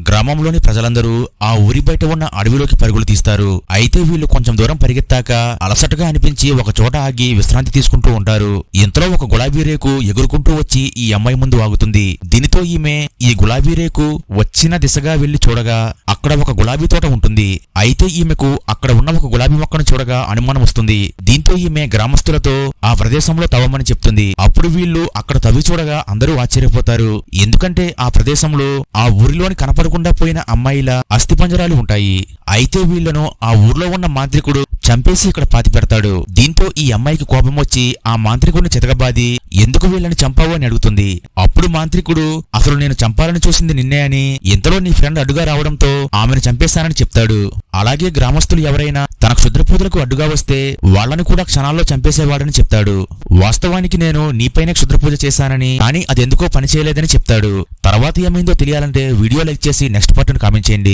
గ్రామంలోని ప్రజలందరూ ఆ ఊరి బయట ఉన్న అడవిలోకి పరుగులు తీస్తారు. అయితే వీళ్ళు కొంచెం దూరం పరిగెత్తాక అలసటగా అనిపించి ఒక చోట ఆగి విశ్రాంతి తీసుకుంటూ ఉంటారు. ఇంతలో ఒక గులాబీ రేకు ఎగురుకుంటూ వచ్చి ఈ అమ్మాయి ముందు ఆగుతుంది. దీనితో ఈమె ఈ గులాబీ రేకు వచ్చిన దిశగా వెళ్లి చూడగా అక్కడ ఒక గులాబీ తోట ఉంటుంది. అయితే ఈమెకు అక్కడ ఉన్న ఒక గులాబీ మొక్కను చూడగా అనుమానం వస్తుంది. దీంతో ఈమె గ్రామస్తులతో ఆ ప్రదేశంలో తవ్వమని చెప్తుంది. అప్పుడు వీళ్ళు అక్కడ తవ్వి చూడగా అందరూ ఆశ్చర్యపోతారు. ఎందుకంటే ఆ ప్రదేశంలో ఆ ఊరిలోని కనపడకుండా పోయిన అమ్మాయిల అస్థిపంజరాలు ఉంటాయి. అయితే వీళ్లను ఆ ఊర్లో ఉన్న మాంత్రికుడు చంపేసి ఇక్కడ పాతి పెడతాడు. దీంతో ఈ అమ్మాయికి కోపం వచ్చి ఆ మాంత్రికుడిని చితకబాది ఎందుకు వీళ్ళని చంపావు అని అడుగుతుంది. అప్పుడు మాంత్రికుడు అసలు నేను చంపాలని చూసింది నిన్నే అని, ఇంతలో నీ ఫ్రెండ్ అడ్డుగా రావడంతో ఆమెను చంపేశానని చెప్తాడు. అలాగే గ్రామస్తులు ఎవరైనా తన క్షుద్రపూజలకు అడ్డుగా వస్తే వాళ్లను కూడా క్షణాల్లో చంపేసేవాడని చెప్తాడు. వాస్తవానికి నేను నీపైనే క్షుద్రపూజ చేశానని, కానీ అదెందుకో పనిచేయలేదని చెప్తాడు. తర్వాత ఏమైందో తెలియాలంటే వీడియో లైక్ చేసి నెక్స్ట్ పార్ట్ కామెంట్ చేయండి.